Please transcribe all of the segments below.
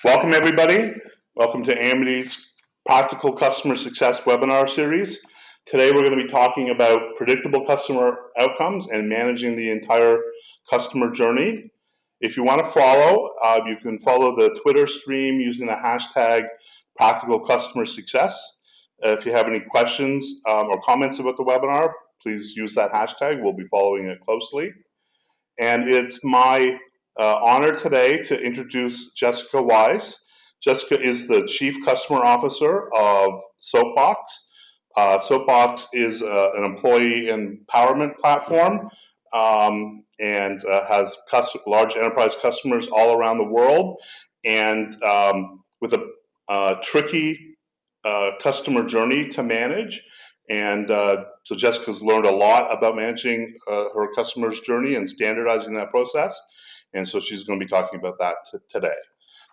Welcome, everybody. Welcome to Amity's Practical Customer Success webinar series. Today, we're going to be talking about predictable customer outcomes and managing the entire customer journey. If you want to follow, you can follow the Twitter stream using the hashtag Practical Customer Success. If you have any questions or comments about the webinar, please use that hashtag. We'll be following it closely. And it's my honor today to introduce Jessica Weisz. Jessica is the Chief Customer Officer of SoapBox. SoapBox is an employee empowerment platform and has large enterprise customers all around the world, and with a tricky customer journey to manage. And so Jessica's learned a lot about managing her customer's journey and standardizing that process. And so she's going to be talking about that today.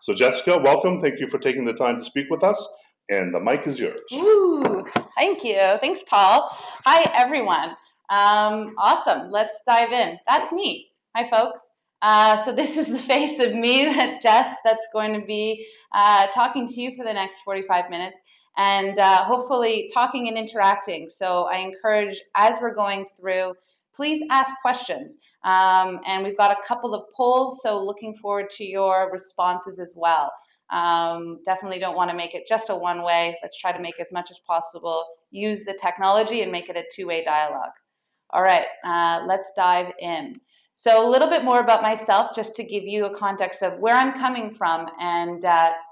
So Jessica, welcome. Thank you for taking the time to speak with us. And the mic is yours. Ooh, thank you. Thanks, Paul. Hi, everyone. Awesome. Let's dive in. That's me. Hi, folks. So this is the face of me, Jess, that's going to be talking to you for the next 45 minutes. And hopefully talking and interacting. So I encourage, as we're going through, please ask questions. And we've got a couple of polls, so looking forward to your responses as well. Definitely don't want to make it just a one-way. Let's try to make as much as possible, use the technology and make it a two-way dialogue. All right, let's dive in. So a little bit more about myself, just to give you a context of where I'm coming from, and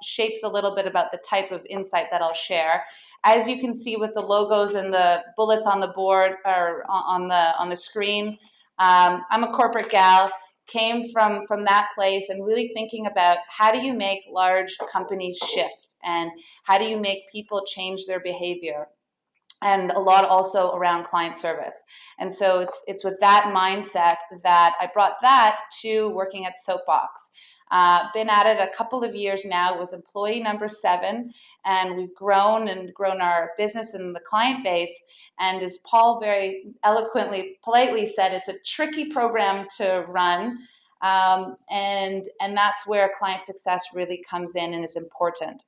shapes a little bit about the type of insight that I'll share. As you can see with the logos and the bullets on the board or on the screen, I'm a corporate gal, came from that place, and really thinking about how do you make large companies shift and how do you make people change their behavior. And a lot also around client service. And so it's with that mindset that I brought that to working at SoapBox. Been at it a couple of years now. It was employee number 7, and we've grown our business and the client base. And as Paul very eloquently, politely said, it's a tricky program to run. And that's where client success really comes in and is important.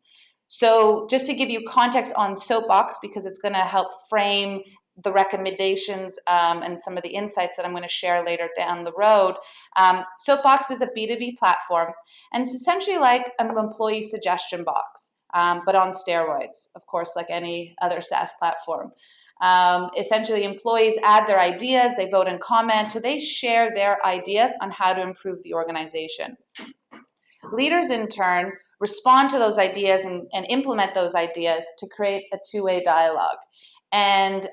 So just to give you context on SoapBox, because it's going to help frame the recommendations and some of the insights that I'm going to share later down the road. SoapBox is a B2B platform, and it's essentially like an employee suggestion box, but on steroids, of course, like any other SaaS platform. Essentially, employees add their ideas, they vote and comment, so they share their ideas on how to improve the organization. Leaders, in turn, respond to those ideas and implement those ideas to create a two-way dialogue. And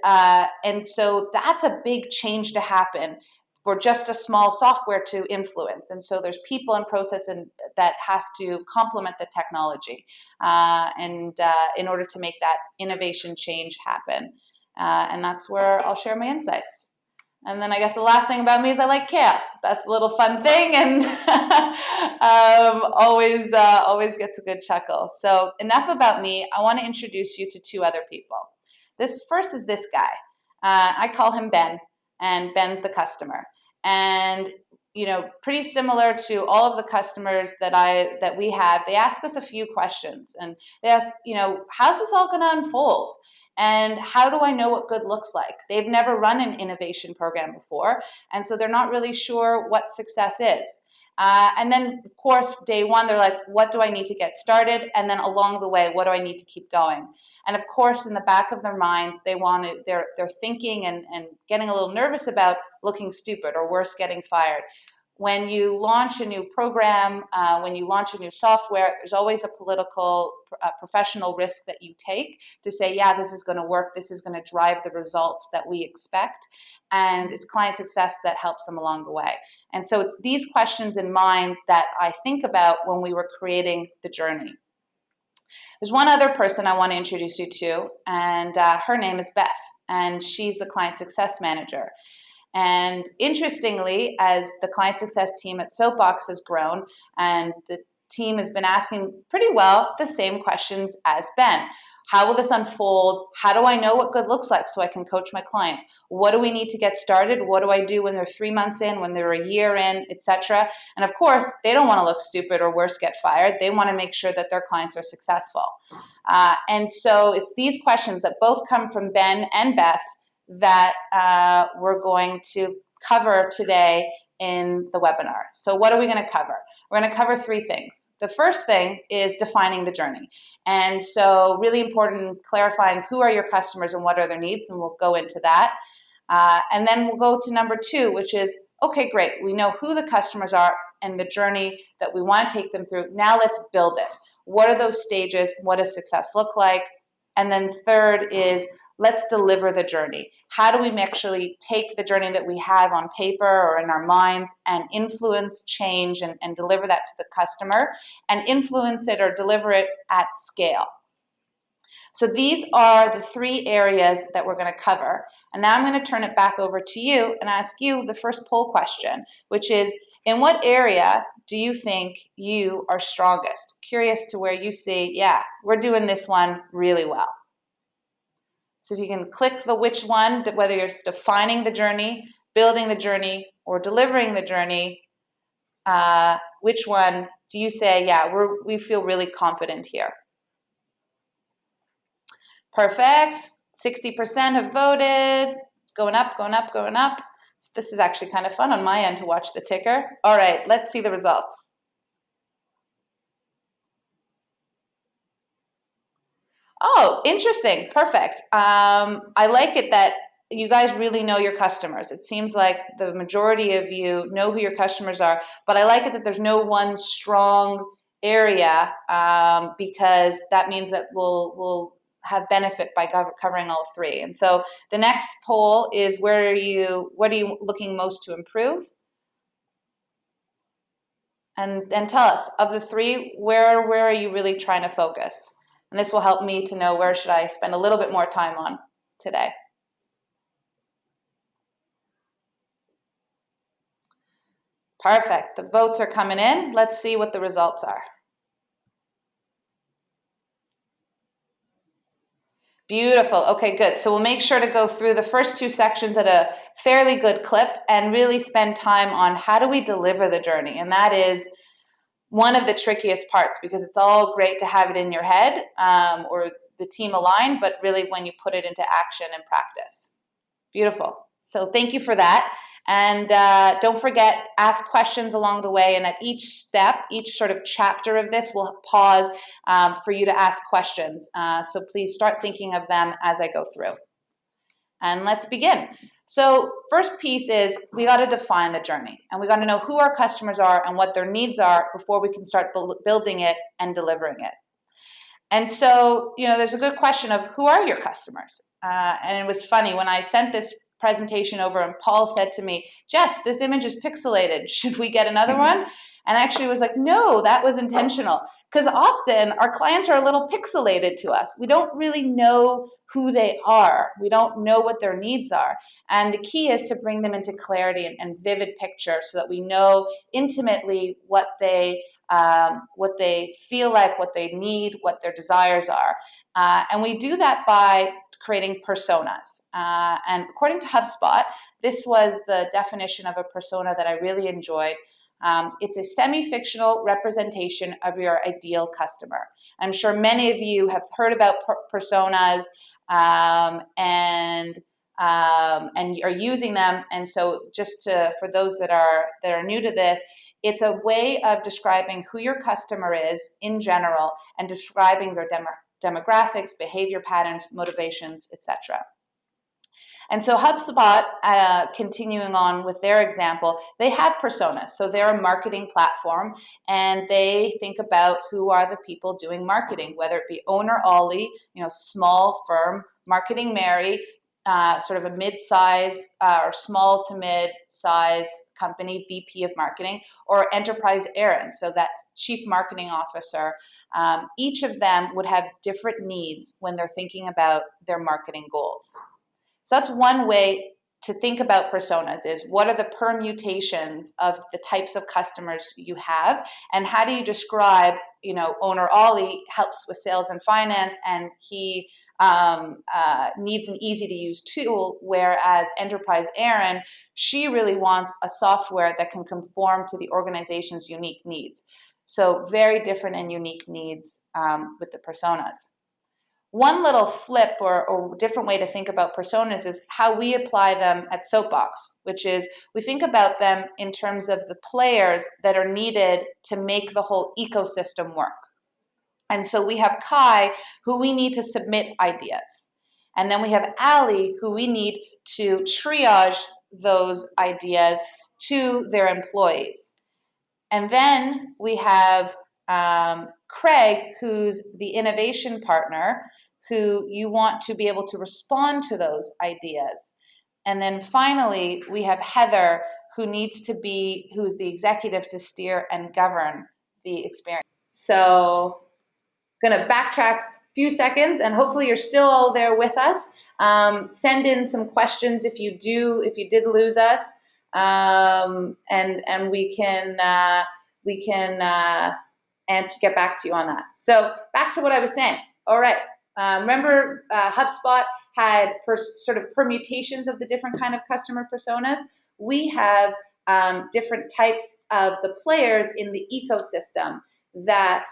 so that's a big change to happen for just a small software to influence. And so there's people and process that have to complement the technology in order to make that innovation change happen. And that's where I'll share my insights. And then I guess the last thing about me is I like kale. That's a little fun thing, and always gets a good chuckle. So enough about me. I want to introduce you to 2 other people. This first is this guy. I call him Ben, and Ben's the customer. And pretty similar to all of the customers that we have, they ask us a few questions, and they ask, how's this all going to unfold? And how do I know what good looks like? They've never run an innovation program before, and so they're not really sure what success is. And then, of course, day one, they're like, what do I need to get started? And then along the way, what do I need to keep going? And of course, in the back of their minds, they're thinking and getting a little nervous about looking stupid, or worse, getting fired. When you launch a new program, when you launch a new software, there's always a political, professional risk that you take to say, yeah, this is going to work, this is going to drive the results that we expect, and it's client success that helps them along the way. And so it's these questions in mind that I think about when we were creating the journey. There's one other person I want to introduce you to, and her name is Beth, and she's the client success manager. And interestingly, as the client success team at SoapBox has grown, and the team has been asking pretty well the same questions as Ben. How will this unfold? How do I know what good looks like so I can coach my clients? What do we need to get started? What do I do when they're 3 months in, when they're a year in, etc.? And of course, they don't want to look stupid or worse, get fired. They want to make sure that their clients are successful. And so it's these questions that both come from Ben and Beth that we're going to cover today in the webinar. So what are we going to cover? We're going to cover 3 things. The first thing is defining the journey. And so really important clarifying who are your customers and what are their needs, and we'll go into that. And then we'll go to number 2, which is, okay, great, we know who the customers are and the journey that we want to take them through. Now let's build it. What are those stages? What does success look like? And then third is, let's deliver the journey. How do we actually take the journey that we have on paper or in our minds and influence change and deliver that to the customer and influence it or deliver it at scale? So these are the 3 areas that we're going to cover. And now I'm going to turn it back over to you and ask you the first poll question, which is, in what area do you think you are strongest? Curious to where you see, yeah, we're doing this one really well. So if you can click the which one, whether you're defining the journey, building the journey, or delivering the journey, which one do you say, yeah, we feel really confident here? Perfect. 60% have voted. It's going up, going up, going up. So this is actually kind of fun on my end to watch the ticker. All right, let's see the results. Oh, interesting. Perfect. I like it that you guys really know your customers. It seems like the majority of you know who your customers are, but I like it that there's no one strong area because that means that we'll have benefit by covering all 3. And so the next poll is, what are you looking most to improve? And tell us, of the 3, where are you really trying to focus? And this will help me to know where should I spend a little bit more time on today. Perfect. The votes are coming in. Let's see what the results are. Beautiful. Okay, good. So we'll make sure to go through the first 2 sections at a fairly good clip and really spend time on how do we deliver the journey. And that is one of the trickiest parts because it's all great to have it in your head or the team aligned, but really when you put it into action and practice. Beautiful. So thank you for that. And don't forget, ask questions along the way. And at each step, each sort of chapter of this, we'll pause for you to ask questions. So please start thinking of them as I go through. And let's begin. So first piece is we got to define the journey. And we got to know who our customers are and what their needs are before we can start building it and delivering it. And so, there's a good question of who are your customers? And it was funny when I sent this presentation over and Paul said to me, Jess, this image is pixelated. Should we get another one? And I actually was like, no, that was intentional. Because often our clients are a little pixelated to us. We don't really know who they are. We don't know what their needs are. And the key is to bring them into clarity and vivid picture so that we know intimately what they feel like, what they need, what their desires are. And we do that by creating personas. And according to HubSpot, this was the definition of a persona that I really enjoyed. It's a semi-fictional representation of your ideal customer. I'm sure many of you have heard about personas and are using them. And so for those that are new to this, it's a way of describing who your customer is in general and describing their demographics, behavior patterns, motivations, etc. And so HubSpot, continuing on with their example, they have personas. So they're a marketing platform, and they think about who are the people doing marketing, whether it be owner Ollie, small firm, marketing Mary, sort of a mid-size or small to mid-size company, VP of marketing, or enterprise Aaron, so that's chief marketing officer. Each of them would have different needs when they're thinking about their marketing goals. So that's one way to think about personas is what are the permutations of the types of customers you have, and how do you describe, owner Ollie helps with sales and finance, and he needs an easy to use tool, whereas enterprise Erin, she really wants a software that can conform to the organization's unique needs. So very different and unique needs with the personas. One little flip or different way to think about personas is how we apply them at SoapBox, which is we think about them in terms of the players that are needed to make the whole ecosystem work. And so we have Kai, who we need to submit ideas. And then we have Ali, who we need to triage those ideas to their employees. And then we have Craig, who's the innovation partner, who you want to be able to respond to those ideas. And then finally, we have Heather, who's the executive to steer and govern the experience. So I'm going to backtrack a few seconds, and hopefully you're still all there with us. Send in some questions if you did lose us, and we can get back to you on that. So back to what I was saying. All right. Remember, HubSpot had sort of permutations of the different kind of customer personas. We have different types of the players in the ecosystem that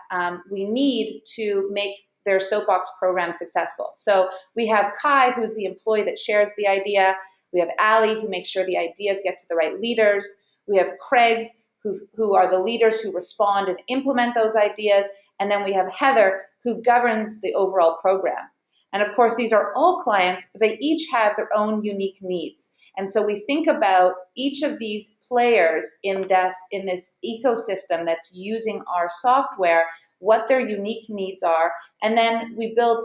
we need to make their SoapBox program successful. So we have Kai, who's the employee that shares the idea. We have Ali, who makes sure the ideas get to the right leaders. We have Craig's, who are the leaders who respond and implement those ideas. And then we have Heather, who governs the overall program. And of course, these are all clients. They each have their own unique needs. And so we think about each of these players in this ecosystem that's using our software, what their unique needs are, and then we build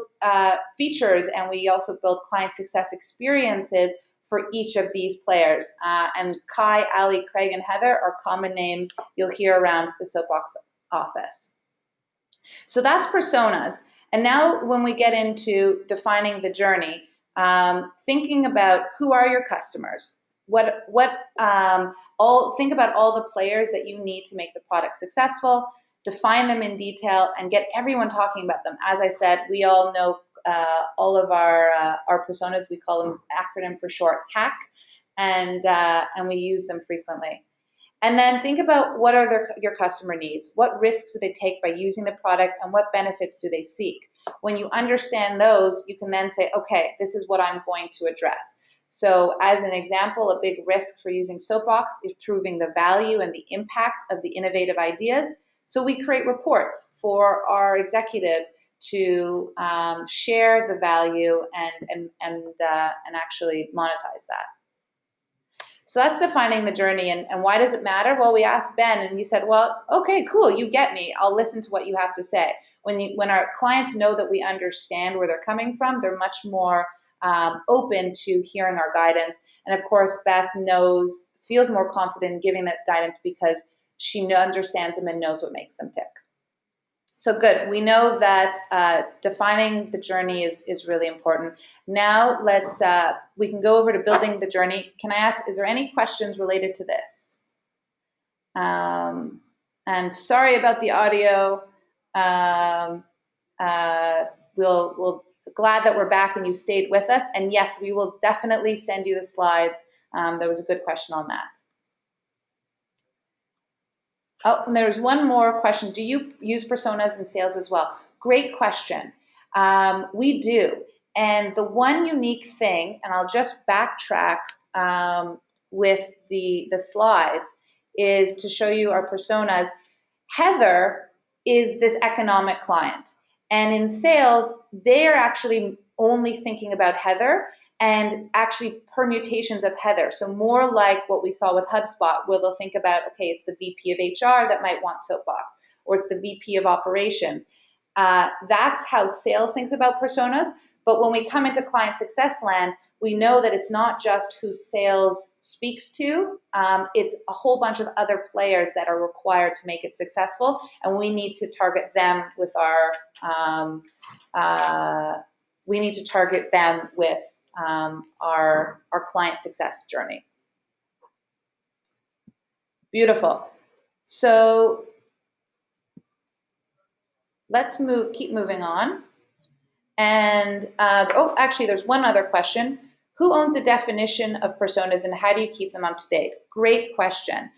features, and we also build client success experiences for each of these players. And Kai, Ali, Craig, and Heather are common names you'll hear around the SoapBox office. So that's personas. And now when we get into defining the journey, thinking about who are your customers, think about all the players that you need to make the product successful, define them in detail, and get everyone talking about them. As I said, we all know all of our personas. We call them acronym for short, HACK, and we use them frequently. And then think about what are your customer needs. What risks do they take by using the product, and what benefits do they seek? When you understand those, you can then say, okay, this is what I'm going to address. So as an example, a big risk for using SoapBox is proving the value and the impact of the innovative ideas. So we create reports for our executives to share the value and actually monetize that. So that's defining the journey. And why does it matter? Well, we asked Ben, and he said, well, okay, cool, you get me. I'll listen to what you have to say. When our clients know that we understand where they're coming from, they're much more open to hearing our guidance. And of course, Beth feels more confident in giving that guidance because she understands them and knows what makes them tick. So good. We know that defining the journey is really important. Now we can go over to building the journey. Can I ask, is there any questions related to this? And sorry about the audio. We'll glad that we're back and you stayed with us. And yes, we will definitely send you the slides. There was a good question on that. Oh, and there's one more question. Do you use personas in sales as well? Great question. We do. And the one unique thing, and I'll just backtrack with the slides, is to show you our personas. Heather is this economic client. And in sales, they're actually only thinking about Heather and actually permutations of Heather. So more like what we saw with HubSpot, where they'll think about, okay, it's the VP of HR that might want SoapBox, or it's the VP of operations. That's how sales thinks about personas. But when we come into client success land, we know that it's not just who sales speaks to, it's a whole bunch of other players that are required to make it successful, and we need to target them with our client success journey. Beautiful. So let's keep moving on. And, actually, there's one other question. Who owns the definition of personas and how do you keep them up to date? Great question.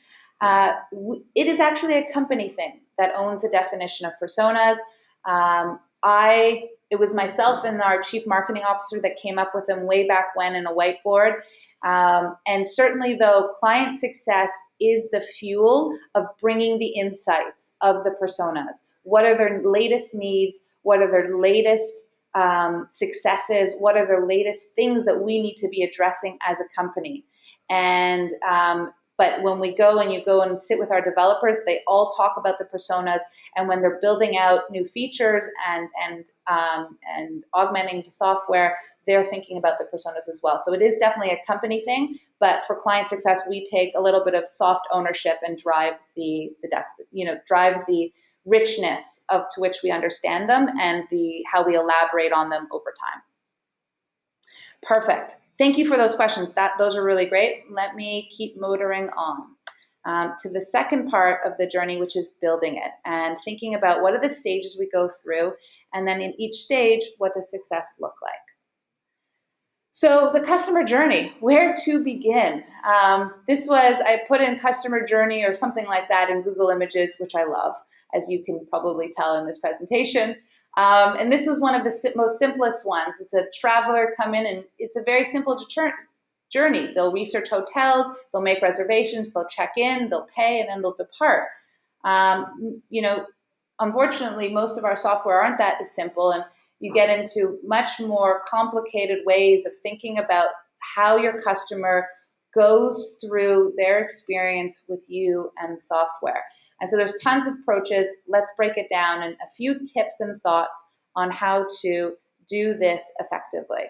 It is actually a company thing that owns the definition of personas. It was myself and our chief marketing officer that came up with them way back when in a whiteboard. And certainly, though, client success is the fuel of bringing the insights of the personas. What are their latest needs? What are their latest successes? What are the latest things that we need to be addressing as a company? And but when we go and sit with our developers, they all talk about the personas. And when they're building out new features and augmenting the software, they're thinking about the personas as well. So it is definitely a company thing. But for client success, we take a little bit of soft ownership and drive the richness to which we understand them and how we elaborate on them over time. Perfect. Thank you for those questions. Those are really great. Let me keep motoring on to the second part of the journey, which is building it and thinking about what are the stages we go through, and then in each stage, what does success look like? So the customer journey, where to begin? I put in customer journey or something like that in Google Images, which I love, as you can probably tell in this presentation. And this was one of the most simplest ones. It's a traveler come in, and it's a very simple journey. They'll research hotels, they'll make reservations, they'll check in, they'll pay, and then they'll depart. Unfortunately, most of our software aren't that simple, and you get into much more complicated ways of thinking about how your customer goes through their experience with you and the software. And so there's tons of approaches. Let's break it down and a few tips and thoughts on how to do this effectively.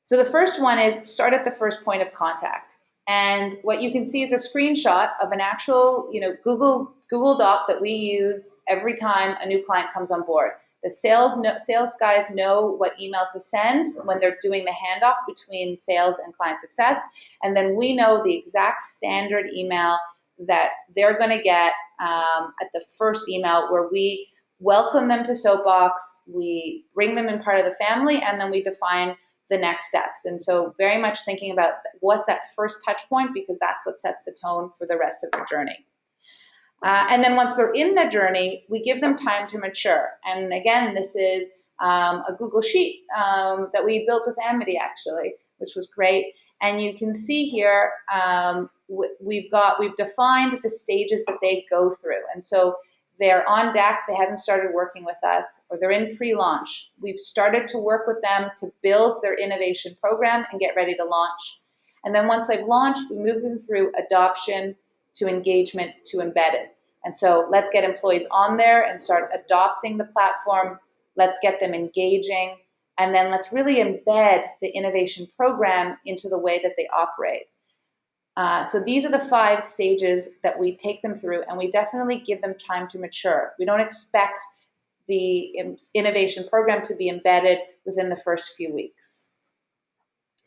So the first one is start at the first point of contact. And what you can see is a screenshot of an actual, Google Doc that we use every time a new client comes on board. The sales guys know what email to send when they're doing the handoff between sales and client success. And then we know the exact standard email that they're going to get at the first email, where we welcome them to SoapBox, we bring them in part of the family, and then we define the next steps. And so very much thinking about what's that first touch point, because that's what sets the tone for the rest of the journey. And then once they're in the journey, we give them time to mature. And again, this is a Google Sheet that we built with Amity, actually, which was great. And you can see here, we've defined the stages that they go through. And so they're on deck, they haven't started working with us, or they're in pre-launch. We've started to work with them to build their innovation program and get ready to launch. And then once they've launched, we move them through adoption to engagement to embedded. And so let's get employees on there and start adopting the platform. Let's get them engaging. And then let's really embed the innovation program into the way that they operate. So these are the 5 stages that we take them through, and we definitely give them time to mature. We don't expect the innovation program to be embedded within the first few weeks.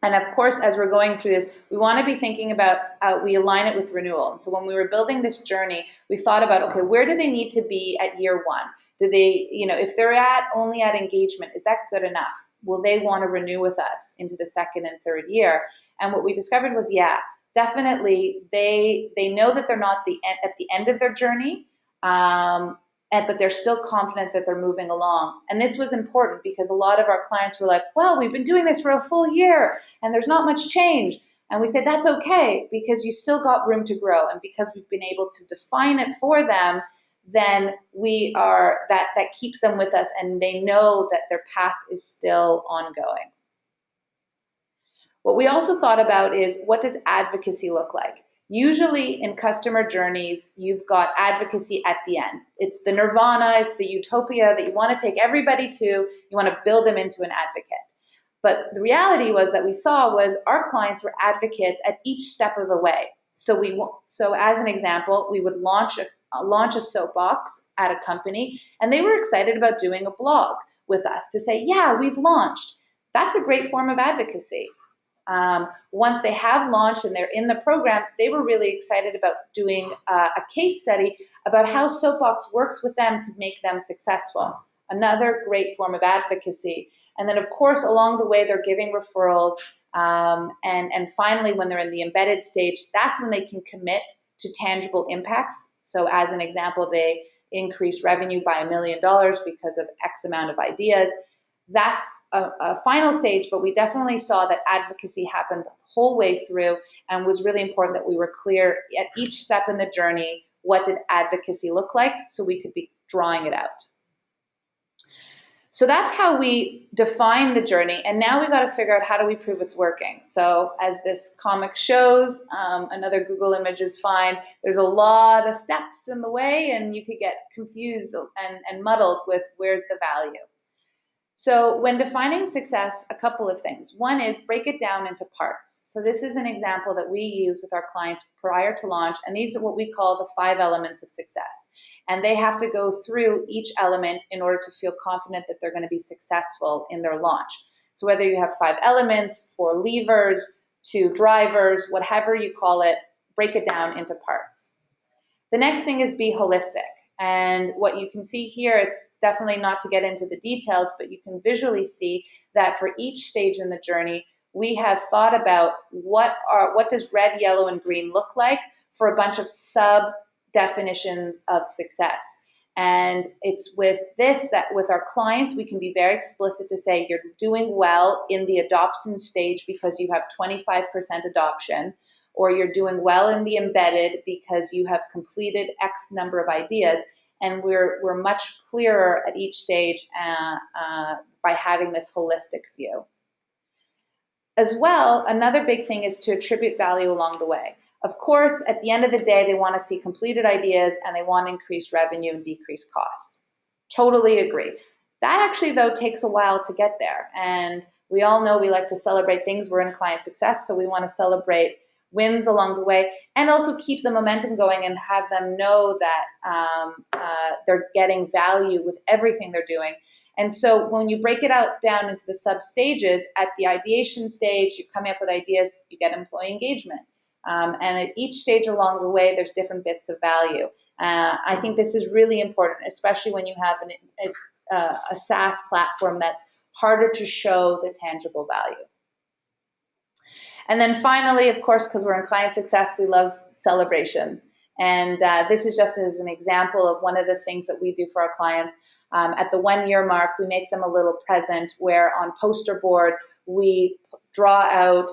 And of course, as we're going through this, we want to be thinking about, we align it with renewal. And so when we were building this journey, we thought about, okay, where do they need to be at year 1? Do they, if they're only at engagement, is that good enough? Will they want to renew with us into the 2nd and 3rd year? And what we discovered was, yeah, definitely they know that they're not at the end of their journey, but they're still confident that they're moving along. And this was important because a lot of our clients were like, well, we've been doing this for a full year and there's not much change. And we said, that's okay, because you still got room to grow. And because we've been able to define it for them, then that keeps them with us, and they know that their path is still ongoing. What we also thought about is, what does advocacy look like? Usually in customer journeys, you've got advocacy at the end. It's the nirvana, it's the utopia that you want to take everybody to. You want to build them into an advocate. But the reality that we saw was our clients were advocates at each step of the way. So as an example, we would launch a soapbox at a company, and they were excited about doing a blog with us to say, yeah, we've launched. That's a great form of advocacy. Once they have launched and they're in the program, they were really excited about doing a case study about how SoapBox works with them to make them successful. Another great form of advocacy. And then, of course, along the way, they're giving referrals. And finally, when they're in the embedded stage, that's when they can commit to tangible impacts. So as an example, they increase revenue by $1 million because of X amount of ideas. That's a final stage, but we definitely saw that advocacy happened the whole way through, and was really important that we were clear at each step in the journey, what did advocacy look like, so we could be drawing it out. So that's how we define the journey, and now we got to figure out how do we prove it's working. So as this comic shows, another Google image is fine. There's a lot of steps in the way, and you could get confused and muddled with where's the value. So when defining success, a couple of things. One is break it down into parts. So this is an example that we use with our clients prior to launch, and these are what we call the 5 elements of success. And they have to go through each element in order to feel confident that they're going to be successful in their launch. So whether you have 5 elements, 4 levers, 2 drivers, whatever you call it, break it down into parts. The next thing is be holistic. And what you can see here, it's definitely not to get into the details, but you can visually see that for each stage in the journey, we have thought about what does red, yellow, and green look like for a bunch of sub-definitions of success. And it's with this that with our clients, we can be very explicit to say you're doing well in the adoption stage because you have 25% adoption, or you're doing well in the embedded because you have completed X number of ideas. And we're much clearer at each stage by having this holistic view. As well, another big thing is to attribute value along the way. Of course, at the end of the day, they want to see completed ideas and they want increased revenue and decreased cost. Totally agree. That actually, though, takes a while to get there. And we all know we like to celebrate things. We're in client success, so we want to celebrate wins along the way, and also keep the momentum going and have them know that they're getting value with everything they're doing. And so when you break it out down into the sub stages, at the ideation stage, you're coming up with ideas, you get employee engagement. And at each stage along the way, there's different bits of value. I think this is really important, especially when you have a SaaS platform that's harder to show the tangible value. And then finally, of course, because we're in client success, we love celebrations. And this is just as an example of one of the things that we do for our clients. At the 1-year mark, we make them a little present where on poster board, we draw out,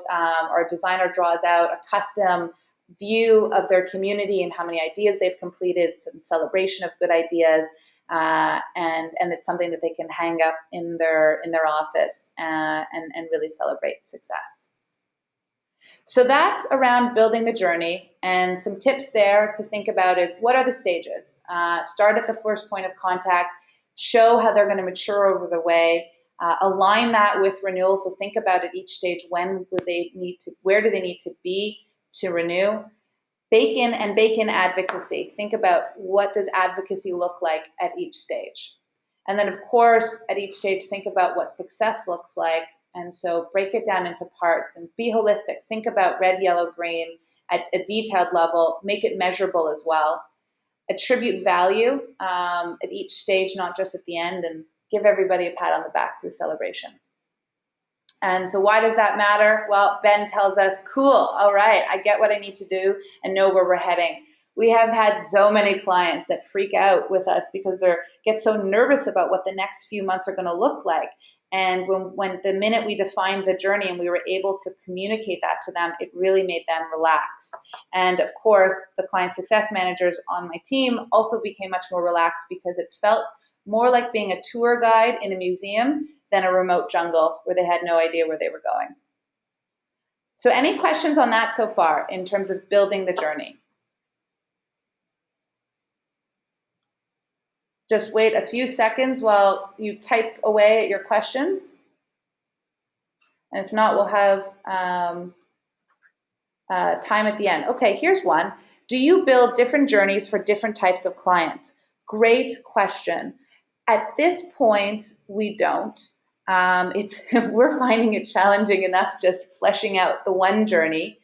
or a designer draws out a custom view of their community and how many ideas they've completed, some celebration of good ideas, and it's something that they can hang up in their office and really celebrate success. So that's around building the journey, and some tips there to think about is what are the stages? Start at the first point of contact, show how they're going to mature over the way, align that with renewal. So think about at each stage, where do they need to be to renew? Bake in advocacy. Think about what does advocacy look like at each stage. And then of course, at each stage, think about what success looks like. And so break it down into parts and be holistic. Think about red, yellow, green at a detailed level. Make it measurable as well. Attribute value at each stage, not just at the end, and give everybody a pat on the back through celebration. And so why does that matter? Well, Ben tells us, cool, all right, I get what I need to do and know where we're heading. We have had so many clients that freak out with us because they get so nervous about what the next few months are going to look like. And when the minute we defined the journey and we were able to communicate that to them, it really made them relaxed. And of course, the client success managers on my team also became much more relaxed because it felt more like being a tour guide in a museum than a remote jungle where they had no idea where they were going. So any questions on that so far in terms of building the journey? Just wait a few seconds while you type away at your questions. And if not, we'll have time at the end. Okay, here's one. Do you build different journeys for different types of clients? Great question. At this point, we don't. We're finding it challenging enough just fleshing out the one journey.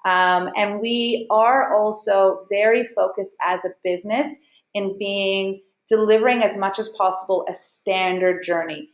And we are also very focused as a business in delivering as much as possible a standard journey.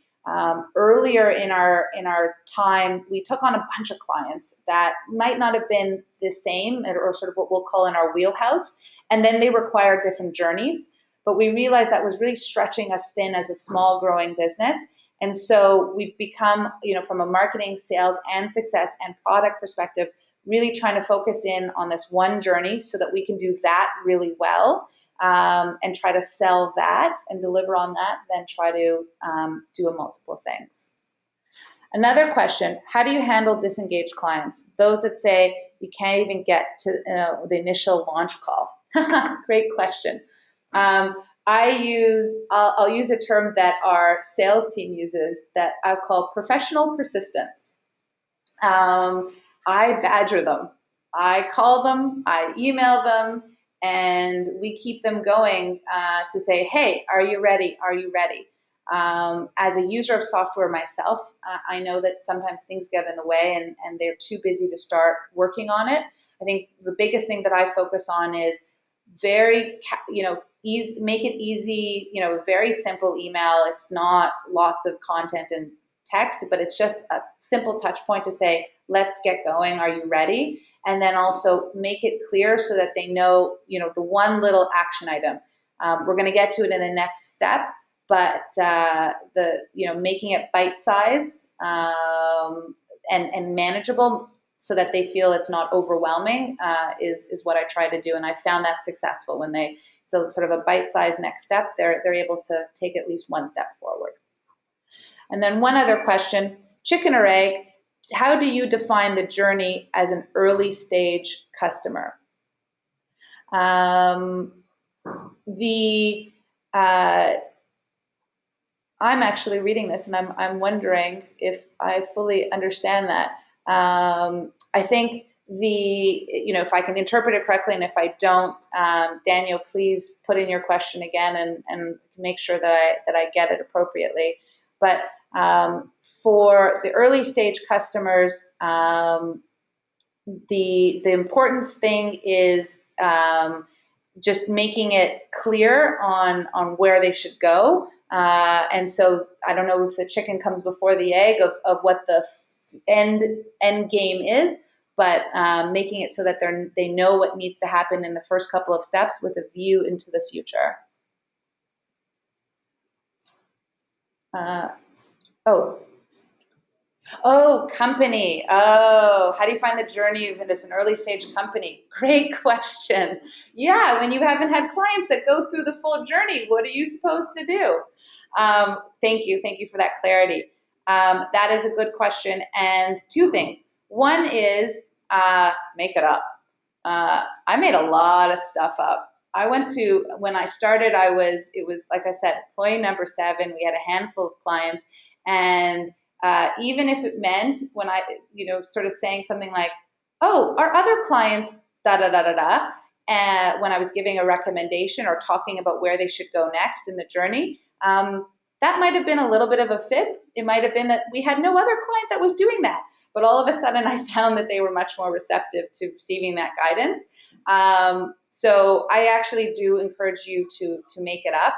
Earlier in our time, we took on a bunch of clients that might not have been the same or sort of what we'll call in our wheelhouse, and then they required different journeys. But we realized that was really stretching us thin as a small growing business. And so we've become, from a marketing, sales, and success and product perspective, really trying to focus in on this one journey so that we can do that really well, and try to sell that and deliver on that, then try to do multiple things. Another question, how do you handle disengaged clients? Those that say you can't even get to the initial launch call. Great question. I'll use a term that our sales team uses that I'll call professional persistence. I badger them. I call them, I email them, and we keep them going to say, hey, are you ready? Are you ready? As a user of software myself, I know that sometimes things get in the way and they're too busy to start working on it. I think the biggest thing that I focus on is make it easy, very simple email. It's not lots of content and text, but it's just a simple touch point to say, let's get going. Are you ready? And then also make it clear so that they know, the one little action item. We're going to get to it in the next step, but making it bite-sized and manageable so that they feel it's not overwhelming is what I try to do. And I found that successful when it's a sort of a bite-sized next step, they're able to take at least one step forward. And then one other question, chicken or egg, how do you define the journey as an early stage customer? I'm actually reading this and I'm wondering if I fully understand that. I think if I can interpret it correctly, and if I don't, Daniel, please put in your question again and make sure that I get it appropriately. But for the early stage customers, the important thing is just making it clear on where they should go. And so I don't know if the chicken comes before the egg of what the end game is, but making it so that they know what needs to happen in the first couple of steps with a view into the future. Company. How do you find the journey of it as an early stage company? Great question. Yeah, when you haven't had clients that go through the full journey, what are you supposed to do? Thank you for that clarity. That is a good question, and two things. One is make it up. I made a lot of stuff up. When I started, it was like I said, employee number 7. We had a handful of clients, and even if it meant when I, sort of saying something like, oh, our other clients, da da da da da, when I was giving a recommendation or talking about where they should go next in the journey, that might have been a little bit of a fib. It might have been that we had no other client that was doing that. But all of a sudden, I found that they were much more receptive to receiving that guidance. So I actually do encourage you to make it up.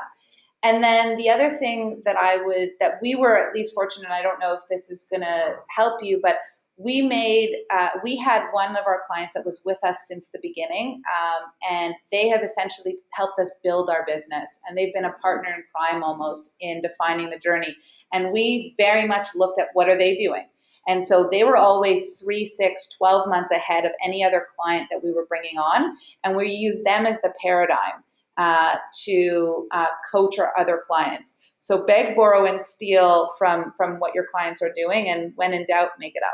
And then the other thing that we were at least fortunate, I don't know if this is going to help you, but we had one of our clients that was with us since the beginning, and they have essentially helped us build our business, and they've been a partner in crime almost in defining the journey. And we very much looked at what are they doing. And so they were always 3, 6, 12 months ahead of any other client that we were bringing on, and we used them as the paradigm to coach our other clients. So beg, borrow, and steal from what your clients are doing, and when in doubt, make it up.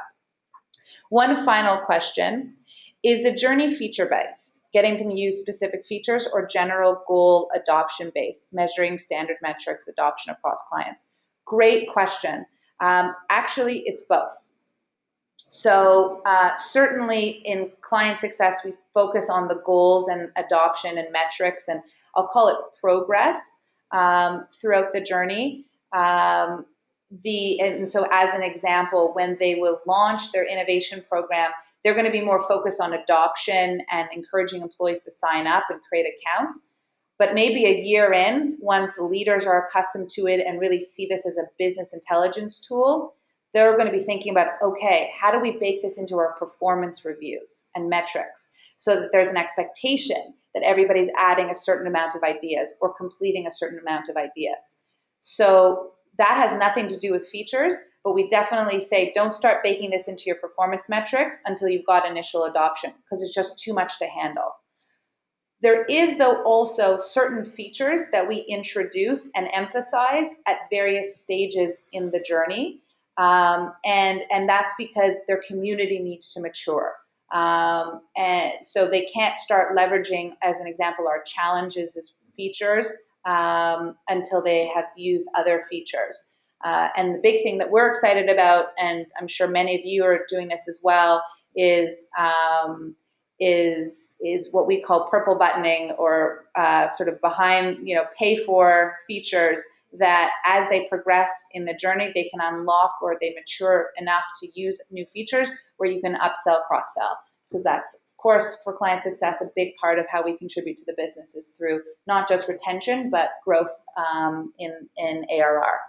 One final question. Is the journey feature-based, getting them to use specific features, or general goal adoption-based, measuring standard metrics adoption across clients? Great question. Actually, it's both. So certainly in client success, we focus on the goals and adoption and metrics, and I'll call it progress throughout the journey. and so as an example, when they will launch their innovation program, they're going to be more focused on adoption and encouraging employees to sign up and create accounts. But maybe a year in, once leaders are accustomed to it and really see this as a business intelligence tool, they're going to be thinking about, okay, how do we bake this into our performance reviews and metrics so that there's an expectation that everybody's adding a certain amount of ideas or completing a certain amount of ideas. So that has nothing to do with features, but we definitely say don't start baking this into your performance metrics until you've got initial adoption, because it's just too much to handle. There is, though, also certain features that we introduce and emphasize at various stages in the journey, and that's because their community needs to mature. And so they can't start leveraging, as an example, our challenges as features until they have used other features. And the big thing that we're excited about, and I'm sure many of you are doing this as well, is what we call purple buttoning, or sort of behind, pay for features that as they progress in the journey, they can unlock, or they mature enough to use new features where you can upsell, cross-sell. Because that's, of course, for client success, a big part of how we contribute to the business is through not just retention, but growth in ARR.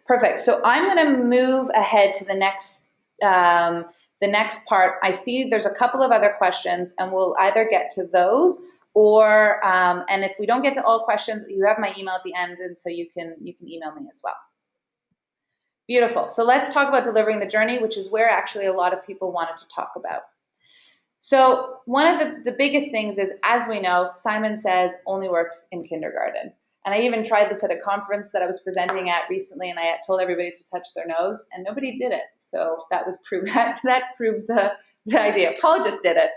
Perfect. So I'm going to move ahead to the next part. I see there's a couple of other questions, and we'll either get to those, or and if we don't get to all questions, you have my email at the end, and so you can email me as well. Beautiful. So let's talk about delivering the journey, which is where actually a lot of people wanted to talk about. So one of the biggest things is, as we know, Simon Says only works in kindergarten. And I even tried this at a conference that I was presenting at recently, and I told everybody to touch their nose, and nobody did it. So that was that proved the idea. Paul just did it.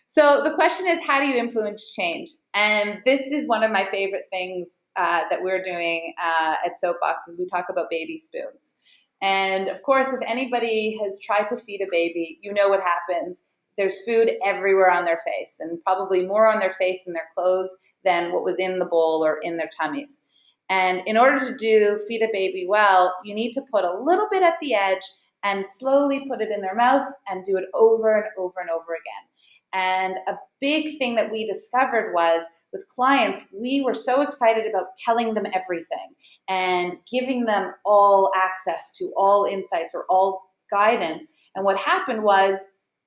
So the question is, how do you influence change? And this is one of my favorite things that we're doing at SoapBox, is we talk about baby spoons. And of course, if anybody has tried to feed a baby, you know what happens. There's food everywhere on their face, and probably more on their face and their clothes than what was in the bowl or in their tummies. And in order to feed a baby well, you need to put a little bit at the edge and slowly put it in their mouth and do it over and over and over again. And a big thing that we discovered was, with clients, we were so excited about telling them everything and giving them all access to all insights or all guidance. And what happened was,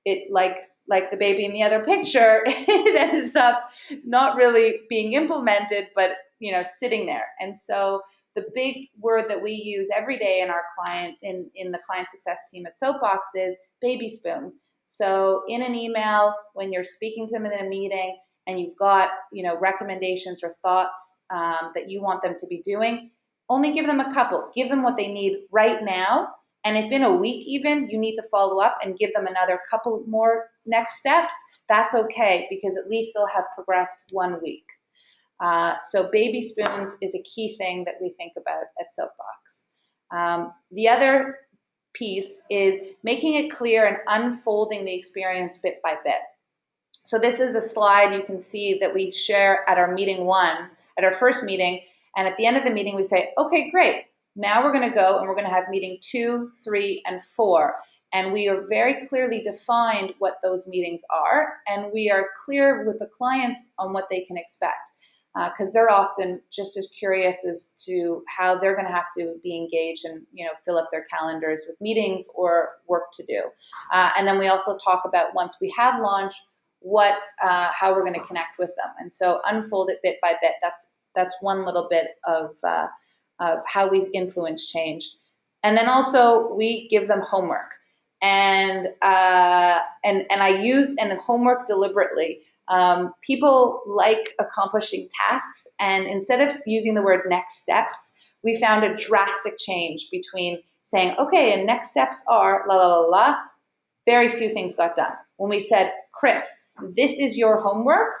it like the baby in the other picture, it ended up not really being implemented, but sitting there. And so the big word that we use every day in our in the client success team at SoapBox is baby spoons. So in an email, when you're speaking to them in a meeting and you've got recommendations or thoughts that you want them to be doing, only give them a couple. Give them what they need right now. And if in a week even you need to follow up and give them another couple more next steps, that's okay, because at least they'll have progressed 1 week. So baby spoons is a key thing that we think about at SoapBox. The other piece is making it clear and unfolding the experience bit by bit. So this is a slide you can see that we share at our meeting one, at our first meeting. And at the end of the meeting, we say, okay, great. Now we're going to go and we're going to have meeting 2, 3, and 4. And we are very clearly defined what those meetings are. And we are clear with the clients on what they can expect, because they're often just as curious as to how they're going to have to be engaged and fill up their calendars with meetings or work to do. And then we also talk about, once we have launched, how we're going to connect with them. And so unfold it bit by bit. That's one little bit of how we influence change. And then also we give them homework, and I use homework deliberately. People like accomplishing tasks, and instead of using the word next steps, we found a drastic change between saying, okay, and next steps are la la la la. Very few things got done. When we said, Chris, this is your homework,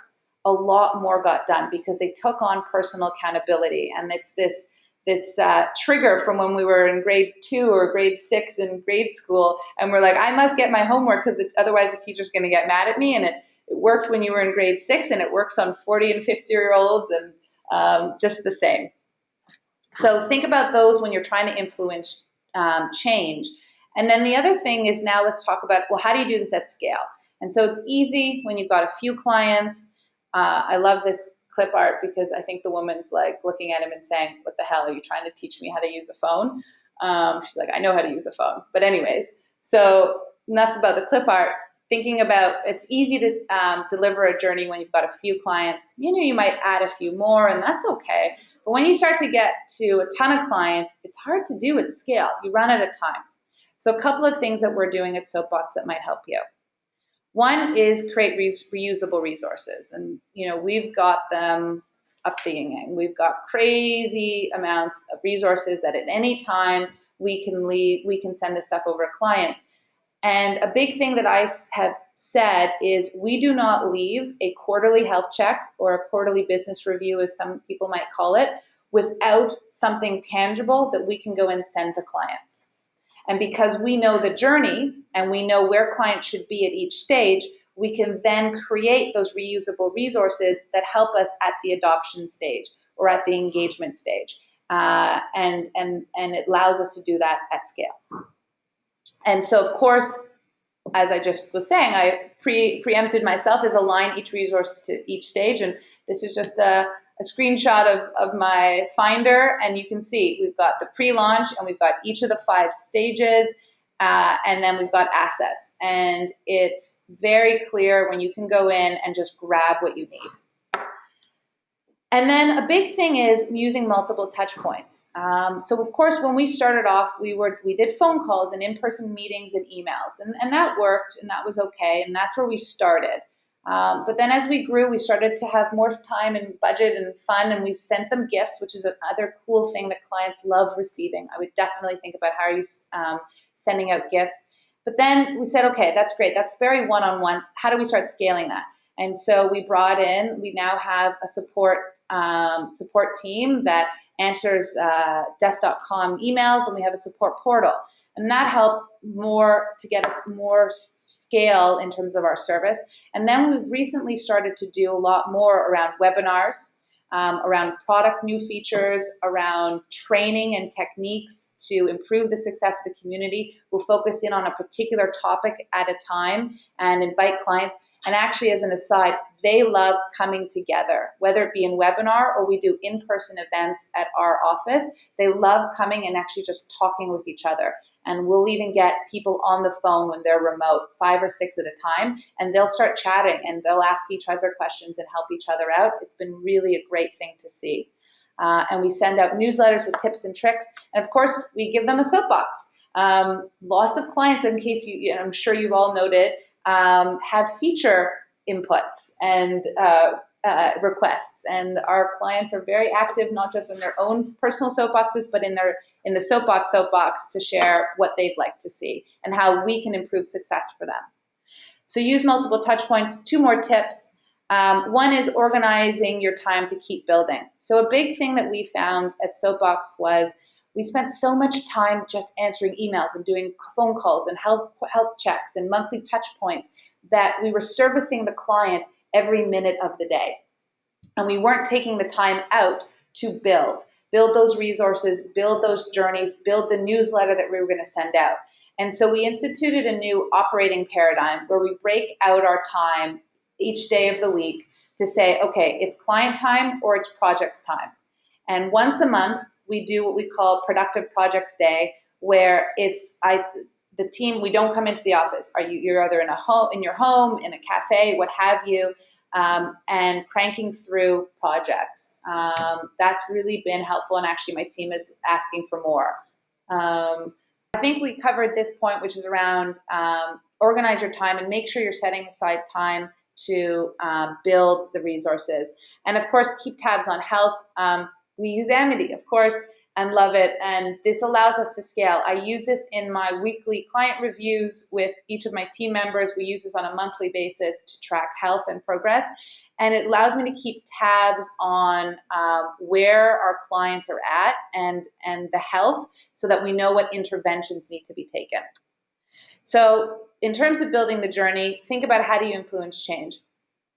a lot more got done, because they took on personal accountability. And it's this trigger from when we were in grade 2 or grade 6 in grade school, and we're like, I must get my homework, because otherwise the teacher's going to get mad at me. And it worked when you were in grade 6, and it works on 40 and 50-year-olds, and just the same. So think about those when you're trying to influence change. And then the other thing is, now let's talk about, well, how do you do this at scale? And so it's easy when you've got a few clients. I love this clip art because I think the woman's like looking at him and saying, what the hell, are you trying to teach me how to use a phone? She's like, I know how to use a phone. But anyways, so enough about the clip art. Thinking about, it's easy to deliver a journey when you've got a few clients. You might add a few more, and that's okay. But when you start to get to a ton of clients, it's hard to do at scale. You run out of time. So a couple of things that we're doing at SoapBox that might help you. One is create reusable resources. And, we've got them up the yin-yang. We've got crazy amounts of resources that at any time we can send this stuff over to clients. And a big thing that I have said is we do not leave a quarterly health check or a quarterly business review, as some people might call it, without something tangible that we can go and send to clients. And because we know the journey and we know where clients should be at each stage, we can then create those reusable resources that help us at the adoption stage or at the engagement stage. And it allows us to do that at scale. And so, of course, as I just was saying, I preempted myself as align each resource to each stage. And this is just a screenshot of my Finder. And you can see we've got the pre-launch and we've got each of the 5 stages. And then we've got assets. And it's very clear when you can go in and just grab what you need. And then a big thing is using multiple touch points. So of course, when we started off, we did phone calls and in-person meetings and emails, and that worked, and that was okay, and that's where we started. But then as we grew, we started to have more time and budget and fun, and we sent them gifts, which is another cool thing that clients love receiving. I would definitely think about how are you sending out gifts. But then we said, okay, that's great. That's very one-on-one. How do we start scaling that? And so we now have a support team that answers desk.com emails, and we have a support portal. And that helped to get us more scale in terms of our service. And then we've recently started to do a lot more around webinars, around product new features, around training and techniques to improve the success of the community. We'll focus in on a particular topic at a time and invite clients. And actually, as an aside, they love coming together, whether it be in webinar or we do in-person events at our office. They love coming and actually just talking with each other. And we'll even get people on the phone when they're remote, 5 or 6 at a time, and they'll start chatting and they'll ask each other questions and help each other out. It's been really a great thing to see. And we send out newsletters with tips and tricks. And of course, we give them a soapbox. Lots of clients, in case I'm sure you've all noted, have feature inputs and requests, and our clients are very active, not just in their own personal soapboxes, but in the soapbox to share what they'd like to see and how we can improve success for them. So use multiple touch points. 2 more tips. One is organizing your time to keep building. So a big thing that we found at SoapBox was we spent so much time just answering emails and doing phone calls and health checks and monthly touch points that we were servicing the client every minute of the day. And we weren't taking the time out to build those resources, build those journeys, build the newsletter that we were going to send out. And so we instituted a new operating paradigm where we break out our time each day of the week to say, okay, it's client time or it's projects time. And once a month, we do what we call Productive Projects Day, where the team, we don't come into the office. You're either in your home, in a cafe, what have you, and cranking through projects. That's really been helpful, and actually my team is asking for more. I think we covered this point, which is around organize your time and make sure you're setting aside time to build the resources. And of course, keep tabs on health. We use Amity, of course, and love it. And this allows us to scale. I use this in my weekly client reviews with each of my team members. We use this on a monthly basis to track health and progress. And it allows me to keep tabs on where our clients are at and the health so that we know what interventions need to be taken. So in terms of building the journey, think about how do you influence change.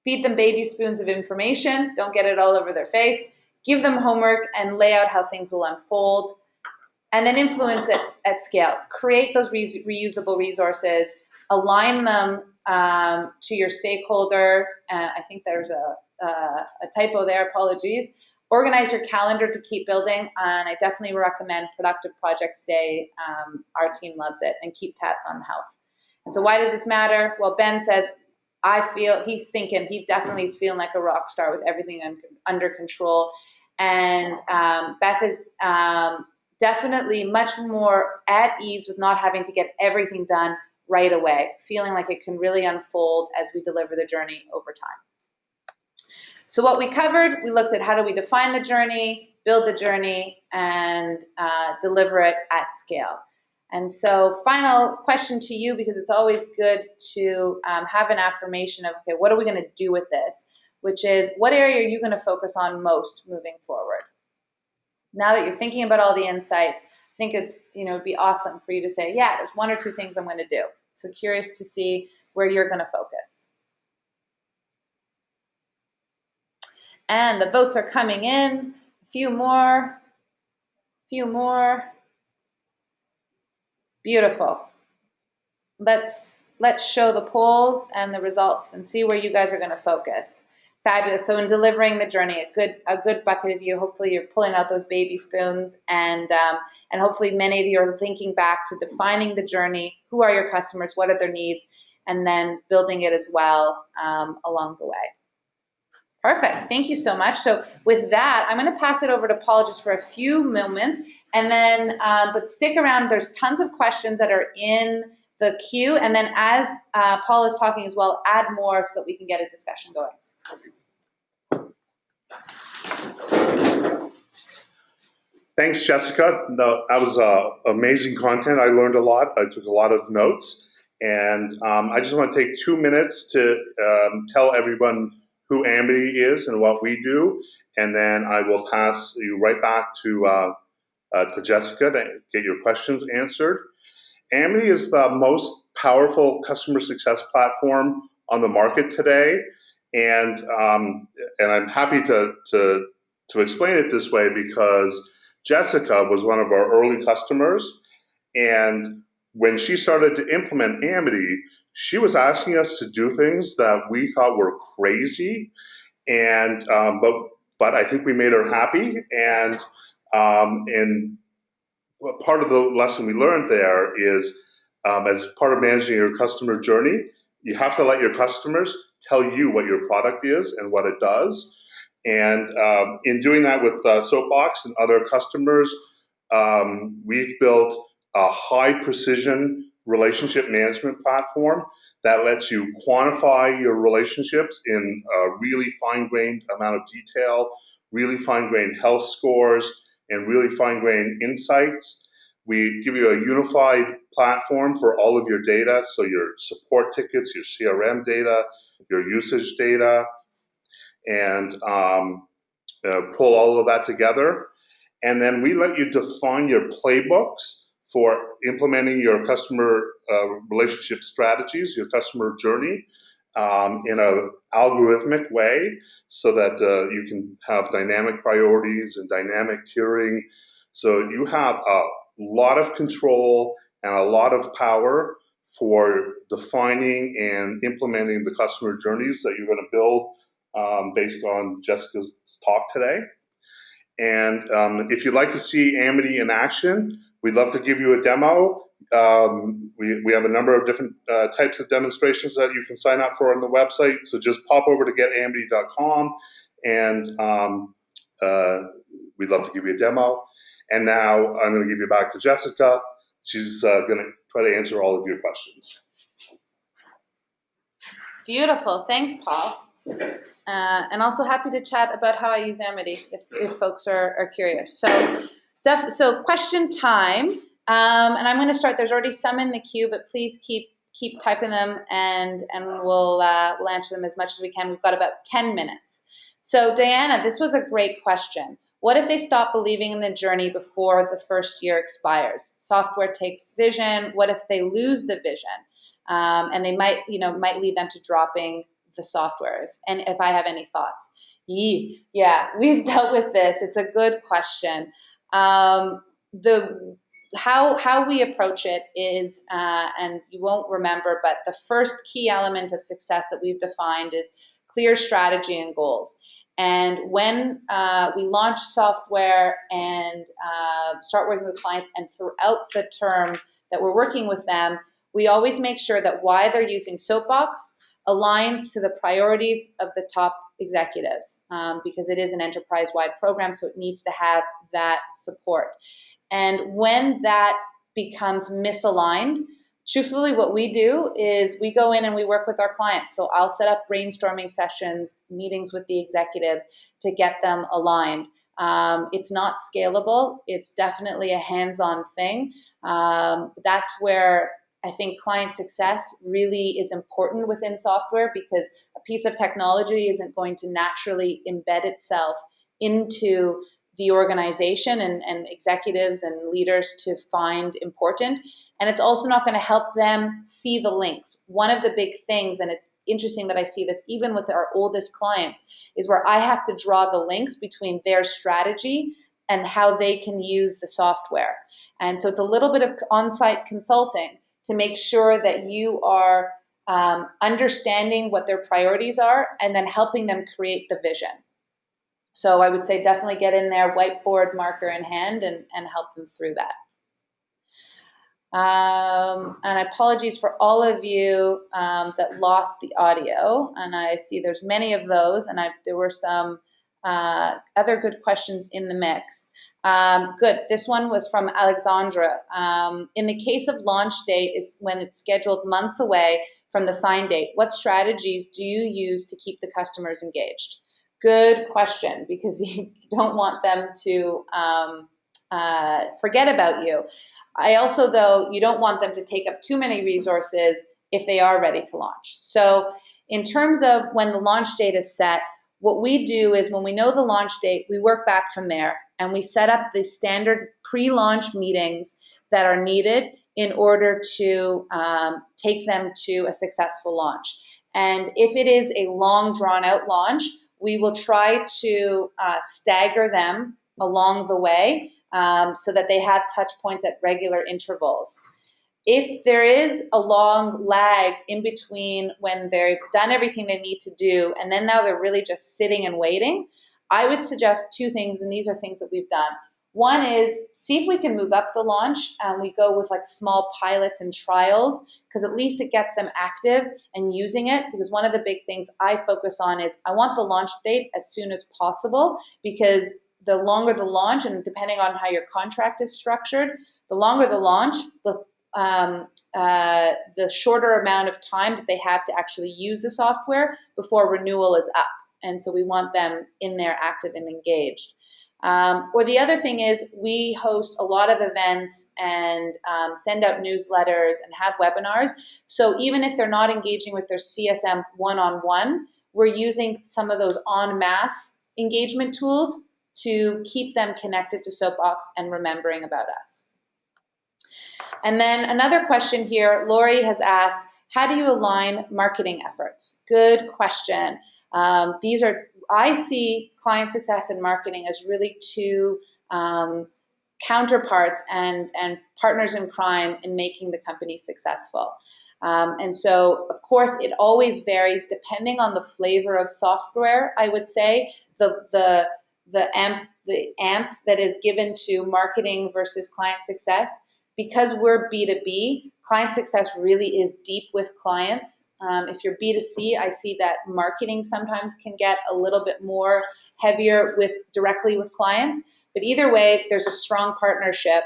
Feed them baby spoons of information. Don't get it all over their face. give them homework and lay out how things will unfold, and then influence it at scale. Create those reusable resources, align them to your stakeholders. I think there's a typo there, apologies. Organize your calendar to keep building, and I definitely recommend Productive Projects Day. Our team loves it, and keep tabs on health. And so why does this matter? Well, Ben says, he definitely is feeling like a rock star with everything under control. And Beth is definitely much more at ease with not having to get everything done right away, feeling like it can really unfold as we deliver the journey over time. So what we covered, we looked at how do we define the journey, build the journey, and deliver it at scale. And so final question to you, because it's always good to have an affirmation of, okay, what are we going to do with this? Which is, what area are you going to focus on most moving forward? Now that you're thinking about all the insights, I think it's, it'd be awesome for you to say, yeah, there's one or two things I'm going to do. So curious to see where you're going to focus. And the votes are coming in. A few more. Beautiful. Let's show the polls and the results and see where you guys are going to focus. Fabulous. So in delivering the journey, a good bucket of you. Hopefully you're pulling out those baby spoons, and hopefully many of you are thinking back to defining the journey. Who are your customers? What are their needs? And then building it as well along the way. Perfect. Thank you so much. So with that, I'm going to pass it over to Paul just for a few moments, and then but stick around. There's tons of questions that are in the queue, and then as Paul is talking as well, add more so that we can get a discussion going. Thanks, Jessica. No, that was amazing content. I learned a lot. I took a lot of notes, and I just want to take 2 minutes to tell everyone who Amity is and what we do, and then I will pass you right back to Jessica to get your questions answered. Amity is the most powerful customer success platform on the market today, and I'm happy to explain it this way because Jessica was one of our early customers, and when she started to implement Amity, she was asking us to do things that we thought were crazy, and but I think we made her happy, and part of the lesson we learned there is as part of managing your customer journey, you have to let your customers tell you what your product is and what it does. And in doing that with SoapBox and other customers, we've built a high precision relationship management platform that lets you quantify your relationships in a really fine-grained amount of detail, really fine-grained health scores, and really fine-grained insights. We give you a unified platform for all of your data, so your support tickets, your CRM data, your usage data, and pull all of that together. And then we let you define your playbooks for implementing your customer relationship strategies, your customer journey, in an algorithmic way so that you can have dynamic priorities and dynamic tiering. So you have a lot of control and a lot of power for defining and implementing the customer journeys that you're going to build based on Jessica's talk today. And if you'd like to see Amity in action, we'd love to give you a demo. We have a number of different types of demonstrations that you can sign up for on the website. So just pop over to getamity.com, and we'd love to give you a demo. And now I'm going to give you back to Jessica. She's going to try to answer all of your questions. Beautiful. Thanks, Paul. And also happy to chat about how I use Amity if folks are curious. So question time. And I'm going to start. There's already some in the queue, but please keep typing them, and we'll answer them as much as we can. We've got about 10 minutes. So Diana, this was a great question. What if they stop believing in the journey before the first year expires? Software takes vision. What if they lose the vision? And they might lead them to dropping the software, and if I have any thoughts. Yeah, we've dealt with this. It's a good question. The how we approach it is, and you won't remember, but the first key element of success that we've defined is clear strategy and goals. And when we launch software and start working with clients, and throughout the term that we're working with them, we always make sure that why they're using SoapBox aligns to the priorities of the top executives, because it is an enterprise-wide program, so it needs to have that support. And when that becomes misaligned, truthfully, what we do is we go in and we work with our clients. So I'll set up brainstorming sessions, meetings with the executives to get them aligned. It's not scalable. It's definitely a hands-on thing. That's where I think client success really is important within software, because a piece of technology isn't going to naturally embed itself into the organization and executives and leaders to find important. And it's also not going to help them see the links. One of the big things, and it's interesting that I see this even with our oldest clients, is where I have to draw the links between their strategy and how they can use the software. And so it's a little bit of on-site consulting to make sure that you are understanding what their priorities are and then helping them create the vision. So I would say definitely get in there, whiteboard, marker in hand, and help them through that. And apologies for all of you that lost the audio. And I see there's many of those, and there were some other good questions in the mix. Good. This one was from Alexandra. In the case of launch date is when it's scheduled months away from the sign date, what strategies do you use to keep the customers engaged? Good question, because you don't want them to forget about you. I also, though, you don't want them to take up too many resources if they are ready to launch. So in terms of when the launch date is set, what we do is when we know the launch date, we work back from there and we set up the standard pre-launch meetings that are needed in order to take them to a successful launch. And if it is a long drawn-out launch, we will try to stagger them along the way so that they have touch points at regular intervals. If there is a long lag in between when they've done everything they need to do and then now they're really just sitting and waiting, I would suggest two things, and these are things that we've done. One is see if we can move up the launch and we go with like small pilots and trials, because at least it gets them active and using it. Because one of the big things I focus on is I want the launch date as soon as possible, because the longer the launch, and depending on how your contract is structured, the longer the launch, the shorter amount of time that they have to actually use the software before renewal is up. And so we want them in there active and engaged. Or the other thing is we host a lot of events and send out newsletters and have webinars. So even if they're not engaging with their CSM one-on-one, we're using some of those en masse engagement tools to keep them connected to SoapBox and remembering about us. And then another question here, Lori has asked, how do you align marketing efforts? Good question. I see client success and marketing as really two counterparts and partners in crime in making the company successful. And so, of course, it always varies depending on the flavor of software. I would say the amp that is given to marketing versus client success. Because we're B2B, client success really is deep with clients. If you're B2C, I see that marketing sometimes can get a little bit more heavier directly with clients. But either way, there's a strong partnership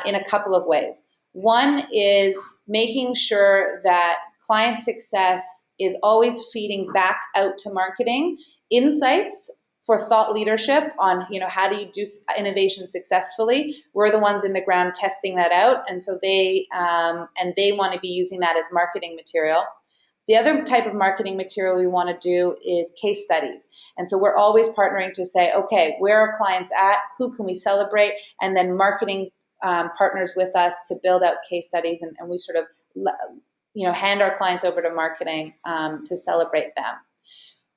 in a couple of ways. One is making sure that client success is always feeding back out to marketing insights for thought leadership on, how do you do innovation successfully? We're the ones in the ground testing that out, and so they want to be using that as marketing material. The other type of marketing material we want to do is case studies, and so we're always partnering to say, okay, where are clients at? Who can we celebrate? And then marketing partners with us to build out case studies, and we sort of hand our clients over to marketing to celebrate them.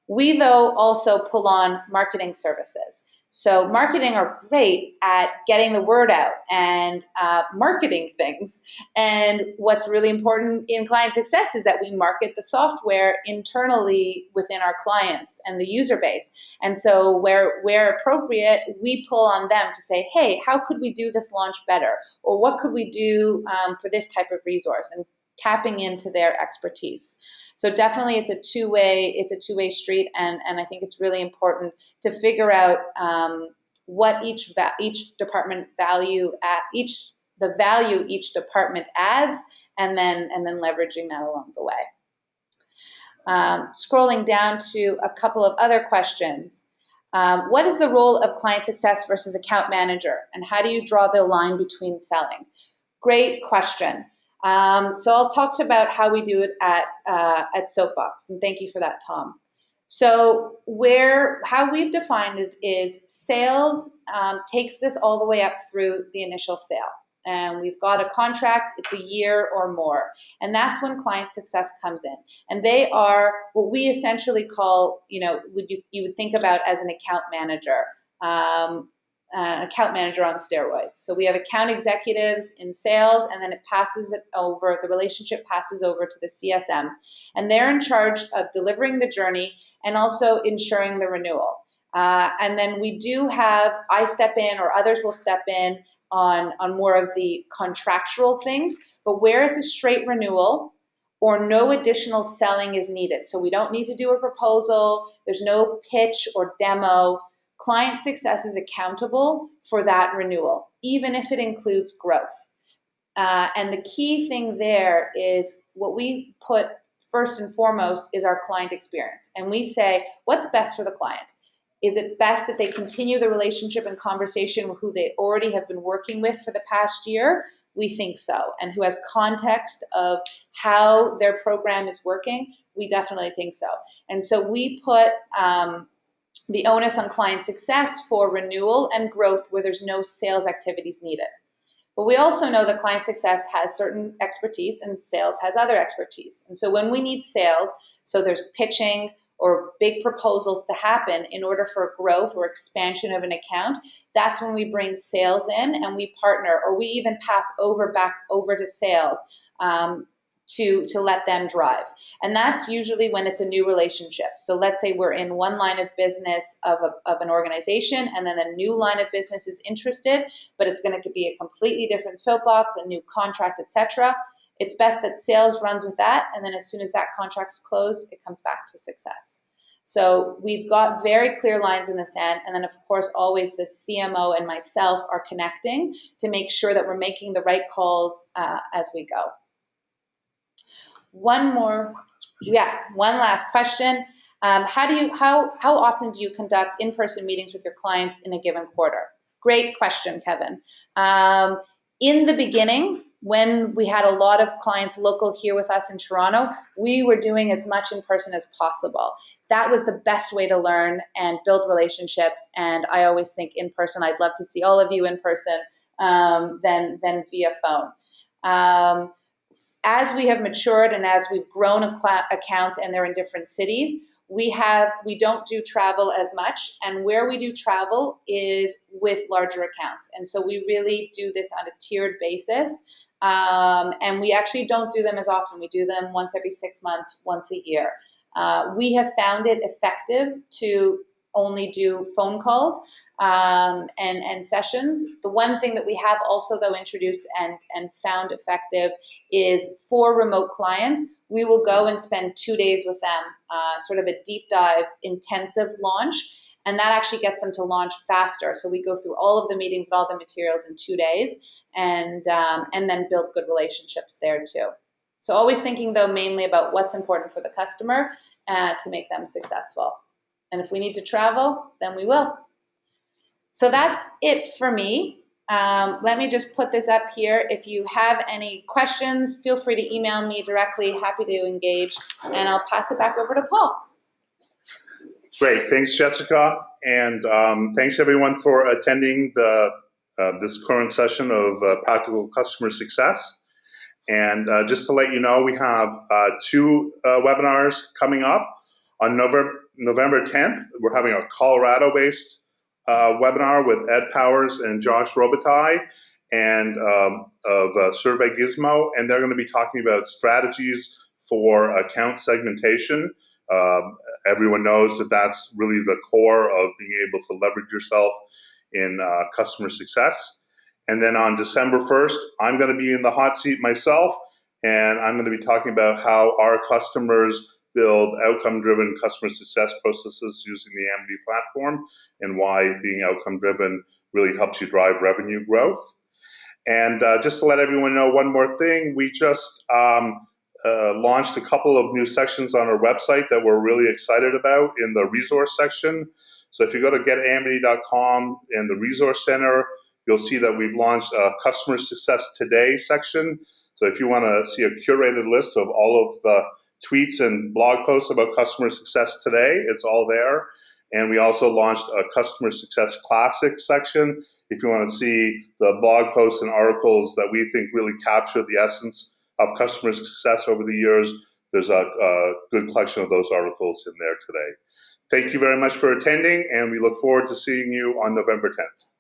We, though, also pull on marketing services. So marketing are great at getting the word out and marketing things. And what's really important in client success is that we market the software internally within our clients and the user base. And so where appropriate, we pull on them to say, hey, how could we do this launch better? Or what could we do for this type of resource? And tapping into their expertise. So definitely it's a two-way street, and I think it's really important to figure out what each department value the value each department adds, and then leveraging that along the way. Scrolling down to a couple of other questions. What is the role of client success versus account manager, and how do you draw the line between selling? Great question. So I'll talk about how we do it at SoapBox, and thank you for that, Tom. So how we've defined it is sales takes this all the way up through the initial sale. And we've got a contract, it's a year or more. And that's when client success comes in. And they are what we essentially call, you would think about as an account manager. Account manager on steroids. So we have account executives in sales, and then the relationship passes over to the CSM. And they're in charge of delivering the journey and also ensuring the renewal. And then I step in, or others will step in on more of the contractual things, but where it's a straight renewal or no additional selling is needed. So we don't need to do a proposal, there's no pitch or demo. Client success is accountable for that renewal, even if it includes growth. And the key thing there is what we put first and foremost is our client experience. And we say, what's best for the client? Is it best that they continue the relationship and conversation with who they already have been working with for the past year? We think so. And who has context of how their program is working? We definitely think so. And so we put the onus on client success for renewal and growth where there's no sales activities needed. But we also know that client success has certain expertise and sales has other expertise. And so when we need sales, so there's pitching or big proposals to happen in order for growth or expansion of an account, that's when we bring sales in and we partner, or we even pass back over to sales to let them drive. And that's usually when it's a new relationship. So let's say we're in one line of business of an organization, and then a new line of business is interested, but it's going to be a completely different soapbox, a new contract, etc. It's best that sales runs with that, and then as soon as that contract's closed, it comes back to success. So we've got very clear lines in the sand, and then of course always the CMO and myself are connecting to make sure that we're making the right calls as we go. One last question. How often do you conduct in-person meetings with your clients in a given quarter? Great question, Kevin. In the beginning, when we had a lot of clients local here with us in Toronto, we were doing as much in person as possible. That was the best way to learn and build relationships. And I always think in person, I'd love to see all of you in person than via phone. As we have matured and as we've grown accounts and they're in different cities, we don't do travel as much, and where we do travel is with larger accounts. And so we really do this on a tiered basis, and we actually don't do them as often. We do them once every 6 months, once a year. We have found it effective to only do phone calls and sessions. The one thing that we have also though introduced and found effective is for remote clients, we will go and spend 2 days with them, sort of a deep dive intensive launch, and that actually gets them to launch faster. So we go through all of the meetings and all the materials in 2 days, and then build good relationships there too. So always thinking though mainly about what's important for the customer to make them successful. And if we need to travel, then we will. So that's it for me. Let me just put this up here. If you have any questions, feel free to email me directly. Happy to engage, and I'll pass it back over to Paul. Great, thanks, Jessica, and thanks everyone for attending this current session of Practical Customer Success. And just to let you know, we have two webinars coming up. On November 10th, we're having a Colorado-based webinar with Ed Powers and Josh Robitaille and of Survey Gizmo, and they're going to be talking about strategies for account segmentation. Everyone knows that that's really the core of being able to leverage yourself in customer success. And then on December 1st, I'm going to be in the hot seat myself, and I'm going to be talking about how our customers build outcome-driven customer success processes using the Amity platform, and why being outcome-driven really helps you drive revenue growth. And just to let everyone know one more thing, we just launched a couple of new sections on our website that we're really excited about in the resource section. So if you go to getamity.com in the resource center, you'll see that we've launched a Customer Success Today section. So if you want to see a curated list of all of the tweets and blog posts about customer success today, it's all there. And we also launched a Customer Success Classic section if you want to see the blog posts and articles that we think really capture the essence of customer success over the years. There's a good collection of those articles in there today. Thank you very much for attending, and we look forward to seeing you on November 10th.